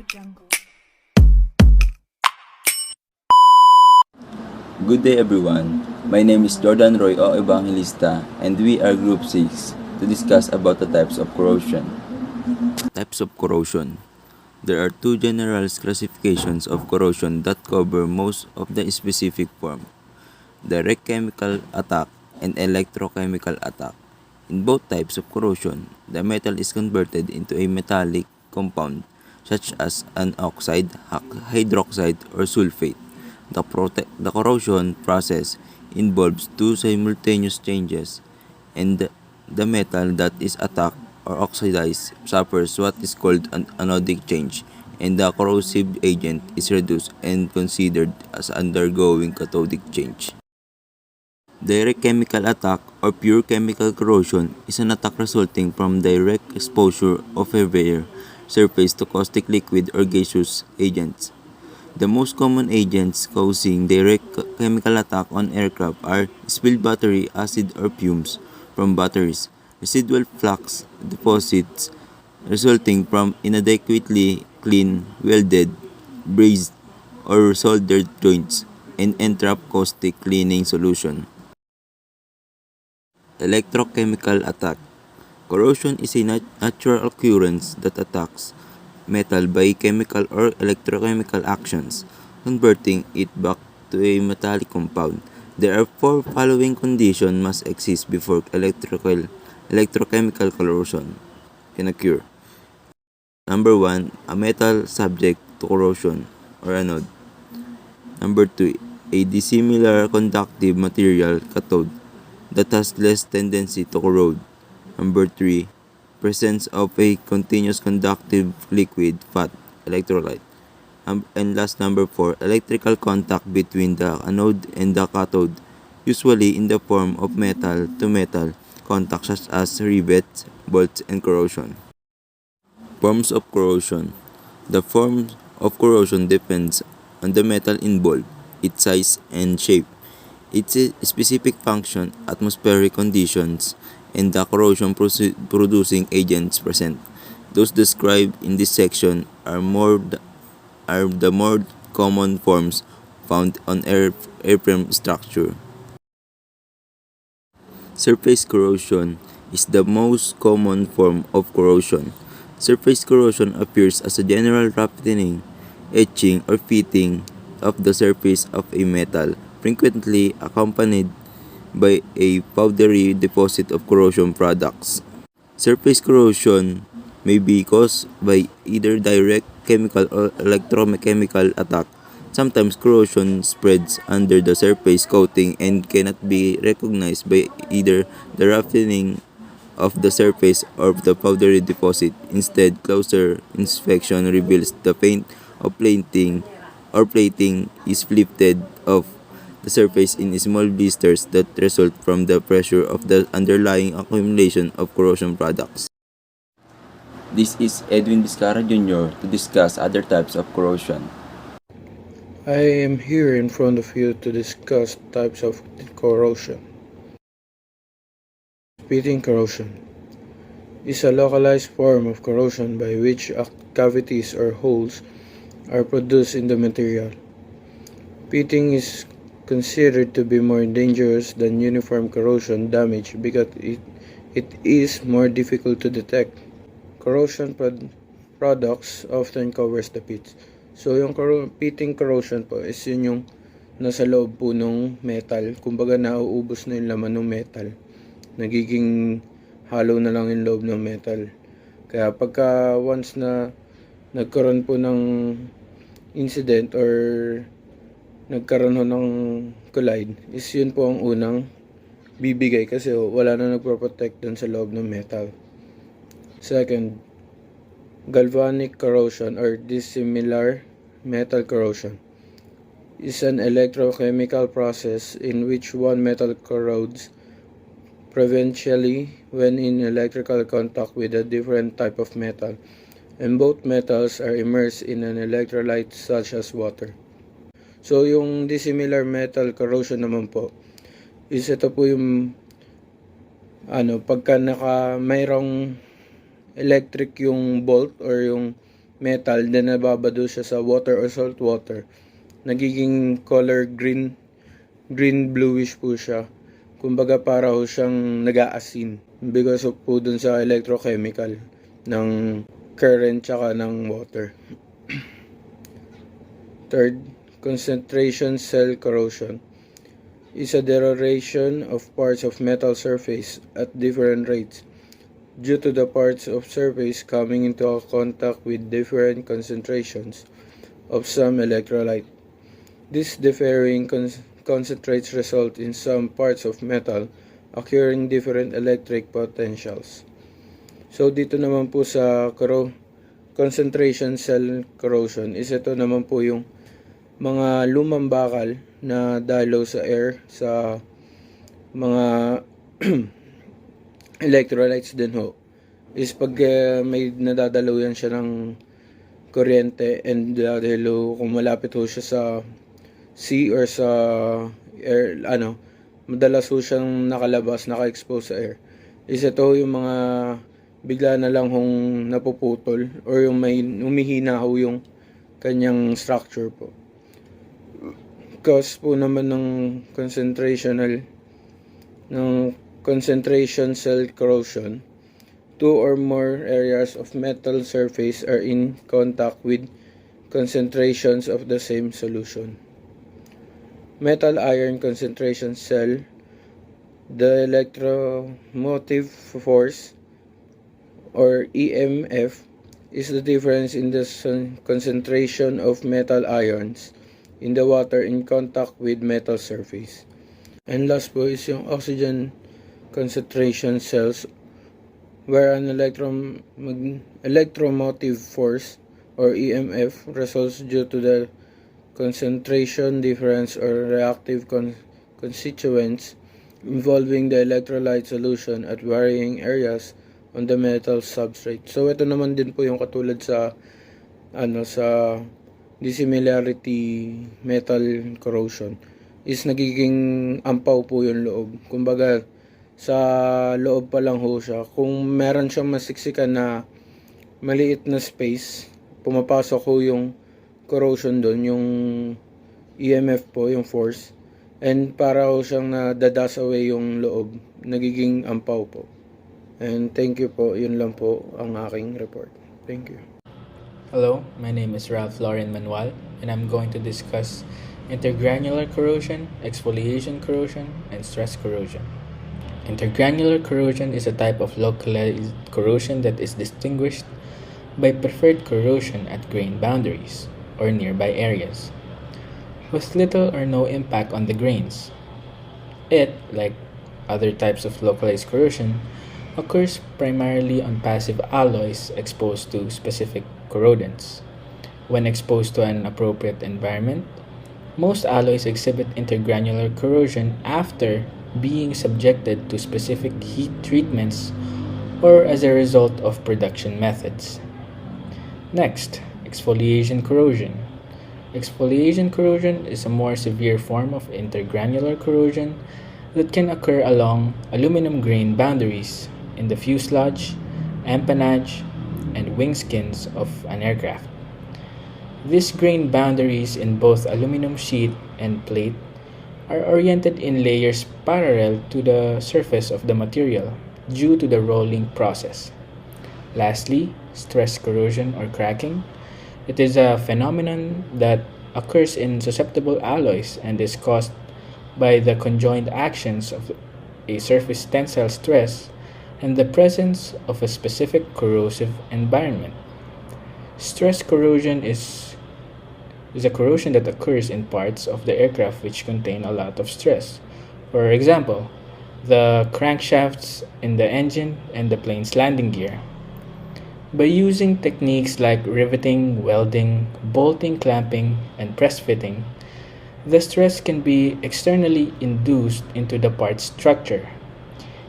Good day everyone. My name is Jordan Roy O. Evangelista and we are Group 6 to discuss about the types of corrosion. Types of corrosion. There are two general classifications of corrosion that cover most of the specific form: direct chemical attack and electrochemical attack. In both types of corrosion, the metal is converted into a metallic compound such as an oxide, hydroxide, or sulfate. The corrosion process involves two simultaneous changes, and the metal that is attacked or oxidized suffers what is called an anodic change, and the corrosive agent is reduced and considered as undergoing cathodic change. Direct chemical attack or pure chemical corrosion is an attack resulting from direct exposure of a bare surface to caustic liquid or gaseous agents. The most common agents causing direct chemical attack on aircraft are spilled battery acid or fumes from batteries, residual flux deposits resulting from inadequately clean, welded, brazed, or soldered joints, and entrapped caustic cleaning solution. Electrochemical attack. Corrosion is a natural occurrence that attacks metal by chemical or electrochemical actions, converting it back to a metallic compound. There are four following conditions must exist before electrochemical corrosion can occur. Number 1, a metal subject to corrosion or anode. Number 2, a dissimilar conductive material cathode that has less tendency to corrode. Number 3, presence of a continuous conductive liquid fat electrolyte. And last, number 4, electrical contact between the anode and the cathode, usually in the form of metal-to-metal contact such as rivets, bolts, and corrosion. Forms of corrosion. The form of corrosion depends on the metal involved, its size and shape, its specific function, atmospheric conditions, and the corrosion-producing agents present. Those described in this section are the more common forms found on airframe structure. Surface corrosion is the most common form of corrosion. Surface corrosion appears as a general roughening, etching, or fitting of the surface of a metal, frequently accompanied by a powdery deposit of corrosion products. Surface corrosion may be caused by either direct chemical or electrochemical attack. Sometimes corrosion spreads under the surface coating and cannot be recognized by either the roughening of the surface or the powdery deposit. Instead, closer inspection reveals the paint or plating is lifted off the surface in small blisters that result from the pressure of the underlying accumulation of corrosion products. This is Edwin Vizcarra Jr. to discuss other types of corrosion. I am here in front of you to discuss types of corrosion. Pitting corrosion is a localized form of corrosion by which cavities or holes are produced in the material. Pitting is considered to be more dangerous than uniform corrosion damage because it is more difficult to detect. Corrosion products often covers the pits. So yung pitting corrosion po is yun yung nasa loob po ng metal. Kumbaga nauubos na yung laman ng metal. Nagiging hollow na lang yung loob ng metal. Kaya pagka once na nagkaroon po ng incident or nagkaroon ho ng collide, is yun po ang unang bibigay kasi wala na nagproprotect dun sa loob ng metal. Second, galvanic corrosion or dissimilar metal corrosion is an electrochemical process in which one metal corrodes preferentially when in electrical contact with a different type of metal, and both metals are immersed in an electrolyte such as water. So yung dissimilar metal corrosion naman po is ito po yung pagka mayroong electric yung bolt or yung metal, then nababado siya sa water or salt water. Nagiging color green bluish po siya. Kumbaga para ho siyang nag-aasin because of po dun sa electrochemical ng current tsaka ng water. Third, concentration cell corrosion is a deterioration of parts of metal surface at different rates due to the parts of surface coming into contact with different concentrations of some electrolyte. These differing concentrates result in some parts of metal occurring different electric potentials. So dito naman po sa concentration cell corrosion is ito naman po yung mga lumang bakal na dalaw sa air sa mga electrolytes din ho is pag may nadadalaw yan siya ng kuryente and dahil kung malapit ho siya sa sea or sa air, madalas ho siyang nakalabas, naka-expose sa air. Is ito yung mga bigla na lang hong napuputol or yung may humihina ho yung kanyang structure po. Cause po naman ng concentration cell corrosion, two or more areas of metal surface are in contact with concentrations of the same solution. Metal iron concentration cell, the electromotive force or EMF is the difference in the concentration of metal ions in the water in contact with metal surface. And last po is yung oxygen concentration cells, where an electromotive force or EMF results due to the concentration difference or reactive constituents involving the electrolyte solution at varying areas on the metal substrate. So ito naman din po yung katulad sa sa dissimilarity metal corrosion is nagiging ampaw po yung loob. Kumbaga sa loob pa lang ho siya. Kung meron siyang masiksikan na maliit na space, pumapasok ho yung corrosion doon, yung EMF po, yung force. And para ho siyang nadadas away yung loob, nagiging ampaw po. And thank you po, yun lang po ang aking report. Thank you. Hello, my name is Ralph Lauren Manuel, and I'm going to discuss intergranular corrosion, exfoliation corrosion, and stress corrosion. Intergranular corrosion is a type of localized corrosion that is distinguished by preferred corrosion at grain boundaries or nearby areas, with little or no impact on the grains. It, like other types of localized corrosion, occurs primarily on passive alloys exposed to specific corrodants. When exposed to an appropriate environment, most alloys exhibit intergranular corrosion after being subjected to specific heat treatments or as a result of production methods. Next, exfoliation corrosion. Exfoliation corrosion is a more severe form of intergranular corrosion that can occur along aluminum grain boundaries in the fuselage, empennage, and wing skins of an aircraft. These grain boundaries in both aluminum sheet and plate are oriented in layers parallel to the surface of the material due to the rolling process. Lastly, stress corrosion or cracking. It is a phenomenon that occurs in susceptible alloys and is caused by the conjoined actions of a surface tensile stress and the presence of a specific corrosive environment. Stress corrosion is a corrosion that occurs in parts of the aircraft which contain a lot of stress. For example, the crankshafts in the engine and the plane's landing gear. By using techniques like riveting, welding, bolting, clamping, and press fitting, the stress can be externally induced into the part's structure.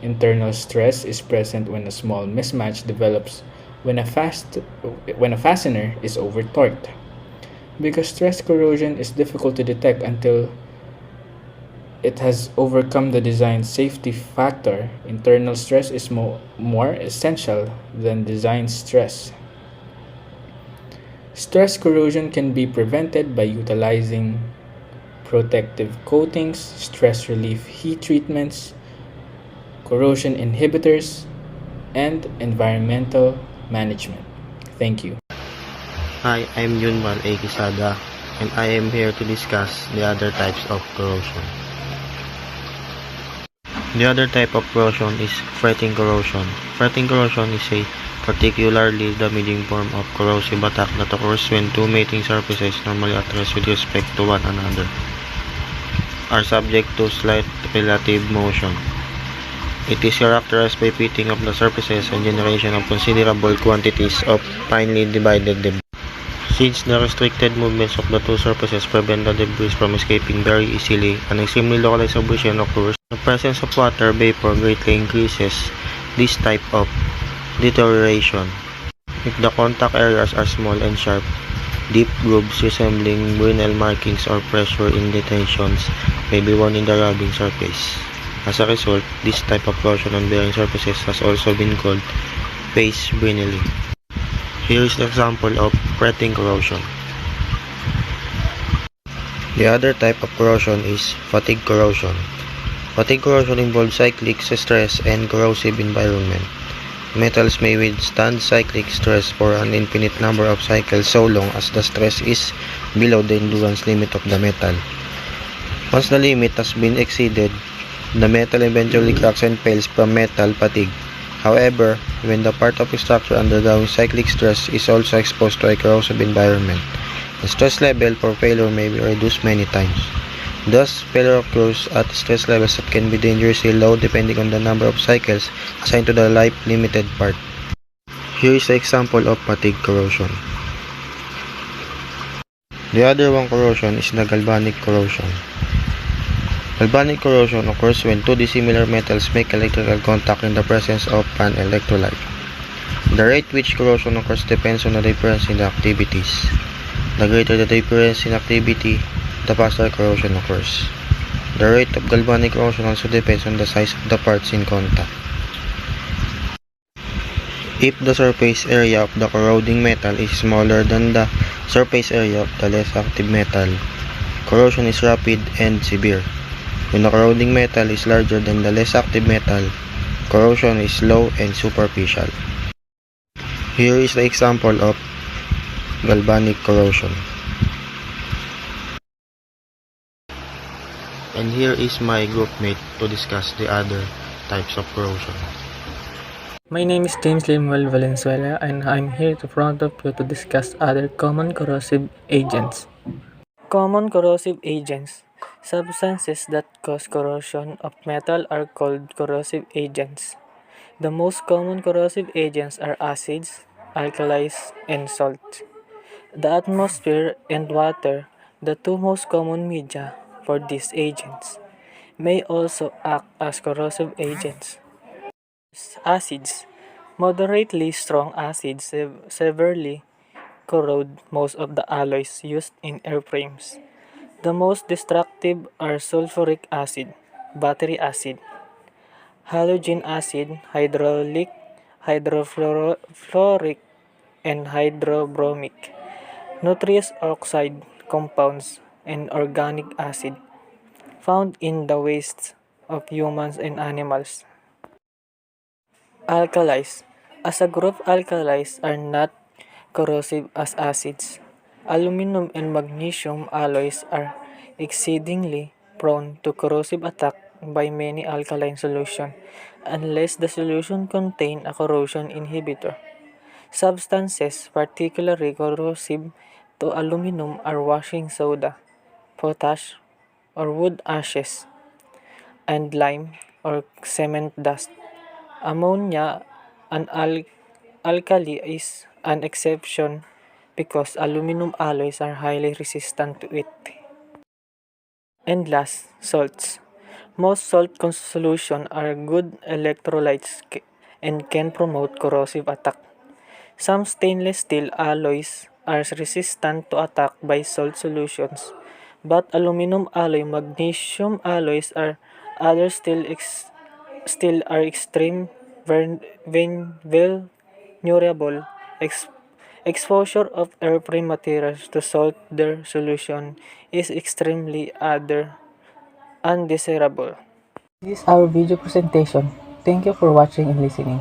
Internal stress is present when a small mismatch develops when a fastener is over-torqued. Because stress corrosion is difficult to detect until it has overcome the design safety factor, internal stress is more essential than design stress. Stress corrosion can be prevented by utilizing protective coatings, stress relief heat treatments, corrosion inhibitors, and environmental management. Thank you. Hi, I'm Yunman A. Quisada, and I am here to discuss the other types of corrosion. The other type of corrosion is fretting corrosion. Fretting corrosion is a particularly damaging form of corrosive attack that occurs when two mating surfaces normally at rest with respect to one another are subject to slight relative motion. It is characterized by pitting of the surfaces and generation of considerable quantities of finely divided debris. Since the restricted movements of the two surfaces prevent the debris from escaping very easily, an extremely localized abrasion occurs. The presence of water vapor greatly increases this type of deterioration. If the contact areas are small and sharp, deep grooves resembling Brinell markings or pressure indentations may be worn in the rubbing surface. As a result, this type of corrosion on bearing surfaces has also been called face brinelling. Here is an example of fretting corrosion. The other type of corrosion is fatigue corrosion. Fatigue corrosion involves cyclic stress and corrosive environment. Metals may withstand cyclic stress for an infinite number of cycles so long as the stress is below the endurance limit of the metal. Once the limit has been exceeded, the metal eventually cracks and fails from metal fatigue. However, when the part of the structure undergoing cyclic stress is also exposed to a corrosive environment, the stress level for failure may be reduced many times. Thus, failure occurs at stress levels that can be dangerously low depending on the number of cycles assigned to the life-limited part. Here is an example of fatigue corrosion. The other one corrosion is the galvanic corrosion. Galvanic corrosion occurs when two dissimilar metals make electrical contact in the presence of an electrolyte. The rate which corrosion occurs depends on the difference in the activities. The greater the difference in activity, the faster corrosion occurs. The rate of galvanic corrosion also depends on the size of the parts in contact. If the surface area of the corroding metal is smaller than the surface area of the less active metal, corrosion is rapid and severe. When the corroding metal is larger than the less active metal, corrosion is slow and superficial. Here is the example of galvanic corrosion. And here is my groupmate to discuss the other types of corrosion. My name is James Lemuel Valenzuela and I'm here to front of you to discuss other common corrosive agents. Common corrosive agents. Substances that cause corrosion of metal are called corrosive agents. The most common corrosive agents are acids, alkalis, and salts. The atmosphere and water, the two most common media for these agents, may also act as corrosive agents. Acids. Moderately strong acids severely corrode most of the alloys used in airframes. The most destructive are sulfuric acid, battery acid, halogen acid, hydraulic, hydrofluoric, and hydrobromic, nitrous oxide compounds, and organic acid found in the wastes of humans and animals. Alkalis. As a group, alkalis are not corrosive as acids. Aluminum and magnesium alloys are exceedingly prone to corrosive attack by many alkaline solutions unless the solution contain a corrosion inhibitor. Substances particularly corrosive to aluminum are washing soda, potash or wood ashes, and lime or cement dust. Ammonia, an alkali, is an exception because aluminum alloys are highly resistant to it. And last, salts. Most salt solutions are good electrolytes and can promote corrosive attack. Some stainless steel alloys are resistant to attack by salt solutions, but aluminum alloy, magnesium alloys, are other still are extreme vulnerable, Exposure of airframe materials to salt their solution is extremely undesirable. This is our video presentation. Thank you for watching and listening.